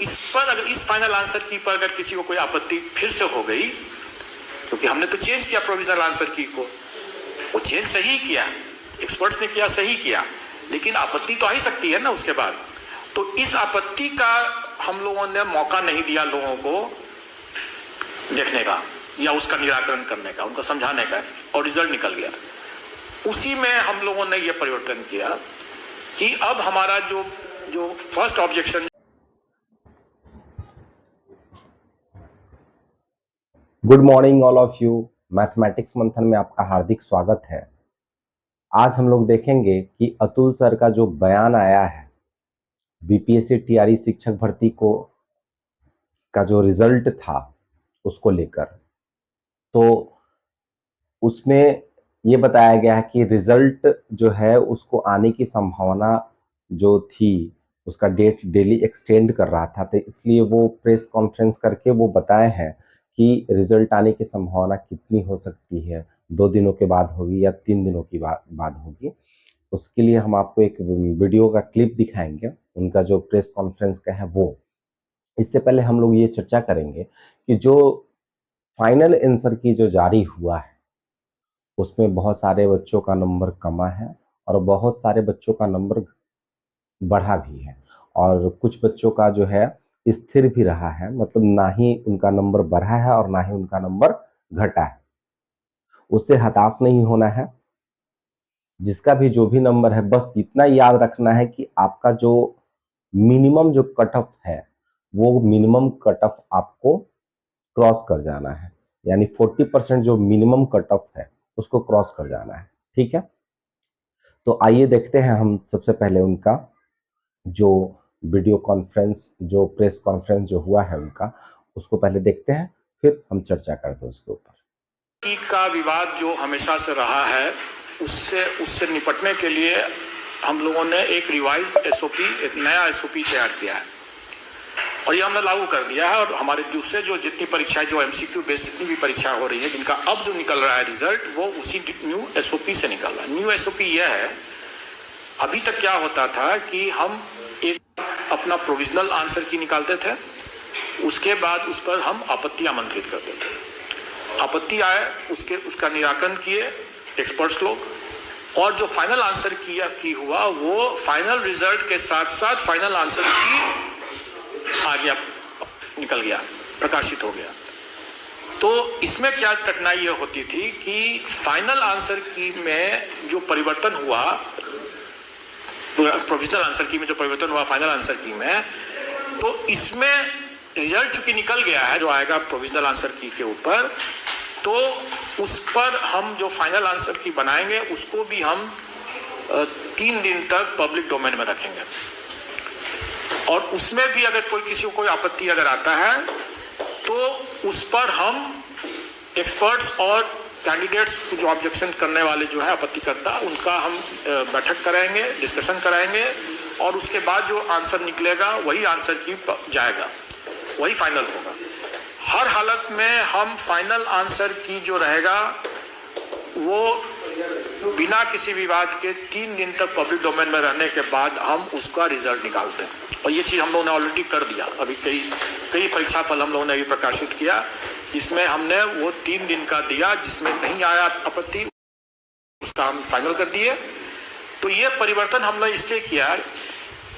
इस पर अगर इस फाइनल आंसर की पर अगर किसी को कोई आपत्ति फिर से हो गई, क्योंकि हमने तो चेंज किया प्रोविजनल आंसर की को, वो चेंज सही किया, एक्सपर्ट्स ने किया, सही किया, लेकिन आपत्ति तो आ ही सकती है ना उसके बाद। तो इस आपत्ति का हम लोगों ने मौका नहीं दिया लोगों को देखने का या उसका निराकरण करने का, उनको समझाने का, और रिजल्ट निकल गया। उसी में हम लोगों ने यह परिवर्तन किया कि अब हमारा जो first objection. Good morning all of you. Mathematics मंथन में आपका हार्दिक स्वागत है। आज हम लोग देखेंगे कि अतुल सर का जो बयान आया है बीपीएससी टीआरई शिक्षक भर्ती को का जो रिजल्ट था उसको लेकर, तो उसमें ये बताया गया है कि रिजल्ट जो है उसको आने की संभावना जो थी उसका डेट डेली एक्सटेंड कर रहा था, तो इसलिए वो प्रेस कॉन्फ्रेंस करके वो बताए हैं कि रिजल्ट आने की संभावना कितनी हो सकती है, 2 दिनों के बाद होगी या 3 दिनों की बाद होगी। उसके लिए हम आपको एक वीडियो का क्लिप दिखाएंगे, उनका जो प्रेस कॉन्फ्रेंस का है वो। इससे पहले हम लोग ये चर्चा करेंगे कि जो फाइनल आंसर की जो जारी हुआ है उसमें बहुत सारे बच्चों का नंबर कमा है और बहुत सारे बच्चों का नंबर बढ़ा भी है, और कुछ बच्चों का जो है स्थिर भी रहा है, मतलब ना ही उनका नंबर बढ़ा है और ना ही उनका नंबर घटा है। उससे हताश नहीं होना है। जिसका भी जो भी नंबर है, बस इतना याद रखना है कि आपका जो मिनिमम जो कट ऑफ है वो मिनिमम कट ऑफ आपको क्रॉस कर जाना है, यानी 40% जो मिनिमम कट ऑफ है उसको क्रॉस कर जाना है। ठीक है, तो आइए देखते हैं हम सबसे पहले उनका जो वीडियो कॉन्फ्रेंस, जो प्रेस कॉन्फ्रेंस जो हुआ है उनका, उसको पहले देखते हैं, फिर हम चर्चा करते हैं उसके ऊपर। का विवाद जो हमेशा से रहा है उससे निपटने के लिए हम लोगों ने एक रिवाइज एसओपी, एक नया एसओपी तैयार किया है और ये हमने लागू कर दिया है। और हमारे दूसरे जो जितनी परीक्षाएं, जो एमसीक्यू बेस्ड जितनी भी परीक्षा हो रही है, जिनका अब जो निकल रहा है रिजल्ट, वो उसी न्यू एसओपी से निकल रहा है। न्यू एसओपी यह है, अभी तक क्या होता था कि हम एक अपना प्रोविजनल आंसर की निकालते थे, उसके बाद उस पर हम आपत्ति आमंत्रित करते थे। आपत्ति आए उसका निराकरण किए एक्सपर्ट्स लोग, और जो फाइनल आंसर की हुआ वो फाइनल रिजल्ट के साथ साथ फाइनल आंसर की आ गया, निकल गया, प्रकाशित हो गया। तो इसमें क्या कठिनाई ये होती थी कि फाइनल आंसर की में जो परिवर्तन हुआ, प्रोविजनल आंसर की में जो परिवर्तन हुआ फाइनल आंसर की में, तो इसमें रिजल्ट चूंकि निकल गया है जो आएगा प्रोविजनल आंसर की के ऊपर, तो उस पर हम जो फाइनल आंसर की बनाएंगे उसको भी हम 3 दिन तक पब्लिक डोमेन में रखेंगे। और उसमें भी अगर किसी को कोई आपत्ति अगर आता है तो उस पर हम एक्सपर्ट्स और कैंडिडेट्स जो ऑब्जेक्शन करने वाले जो है आपत्तिकर्ता, उनका हम बैठक कराएंगे, डिस्कशन कराएंगे, और उसके बाद जो आंसर निकलेगा वही आंसर की जाएगा, वही फाइनल होगा। हर हालत में हम फाइनल आंसर की जो रहेगा वो बिना किसी विवाद के 3 दिन तक पब्लिक डोमेन में रहने के बाद हम उसका रिजल्ट निकालते हैं। और ये चीज़ हम लोगों ने ऑलरेडी कर दिया। अभी कई परीक्षा फल हम लोगों ने भी प्रकाशित किया, जिसमें हमने वो 3 दिन का दिया, जिसमें नहीं आया आपत्ति उसका हम फाइनल कर दिए। तो ये परिवर्तन हमने इसलिए किया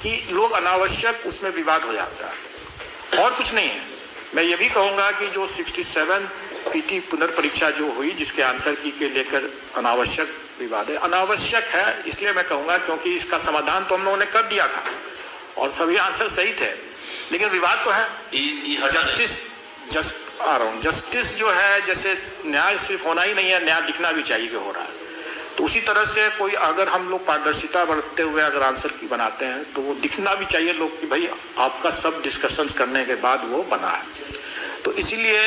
कि लोग अनावश्यक उसमें विवाद हो जाता है, और कुछ नहीं है। मैं ये भी कहूँगा कि जो 67 पीटी पुनर्परीक्षा जो हुई, जिसके आंसर की के लेकर अनावश्यक विवाद है, अनावश्यक है इसलिए मैं कहूँगा क्योंकि इसका समाधान तो हम लोगों ने कर दिया था और सभी आंसर सही थे, लेकिन विवाद तो है। जस्टिस जो है, जैसे न्याय सिर्फ होना ही नहीं है, न्याय दिखना भी चाहिए कि हो रहा है। तो उसी तरह से कोई अगर हम लोग पारदर्शिता बरतते हुए अगर आंसर की बनाते हैं तो वो दिखना भी चाहिए लोग कि भाई आपका सब डिस्कशंस करने के बाद वो बना है। तो इसीलिए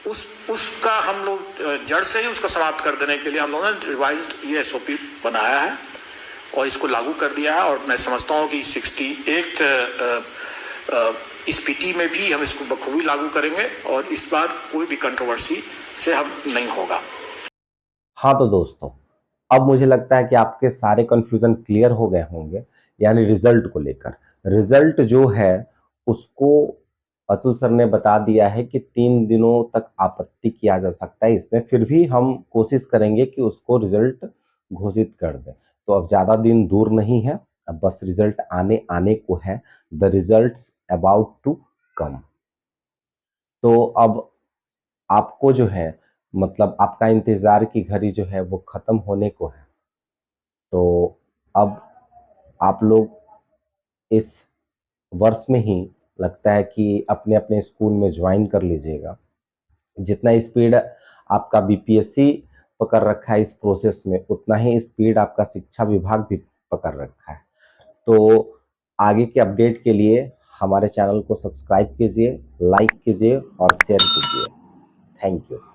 उसका हम लोग जड़ से ही उसको समाप्त कर देने के लिए हम लोगों ने रिवाइज्ड ये एसओपी बनाया है और इसको लागू कर दिया है। और मैं समझता हूँ कि 68 इस पीटी में भी हम इसको बखूबी लागू करेंगे और इस बार कोई भी कंट्रोवर्सी से हम नहीं होगा। हाँ, तो दोस्तों अब मुझे लगता है कि आपके सारे कंफ्यूजन क्लियर हो गए होंगे, यानी रिजल्ट को लेकर। रिजल्ट जो है उसको अतुल सर ने बता दिया है कि 3 दिनों तक आपत्ति किया जा सकता है इसमें, फिर भी हम कोशिश करेंगे कि उसको रिजल्ट घोषित कर दें। तो अब ज़्यादा दिन दूर नहीं है, अब बस रिजल्ट आने आने को है। The results about to come. तो अब आपको जो है मतलब आपका इंतज़ार की घड़ी जो है वो ख़त्म होने को है। तो अब आप लोग इस वर्ष में ही लगता है कि अपने-अपने स्कूल में जॉइन कर लीजिएगा। जितना स्पीड आपका बीपीएससी पकड़ रखा है इस प्रोसेस में, उतना ही स्पीड आपका शिक्षा विभाग भी पकड़ रखा है। तो आगे के अपडेट के लिए हमारे चैनल को सब्सक्राइब कीजिए, लाइक कीजिए और शेयर कीजिए। Thank you.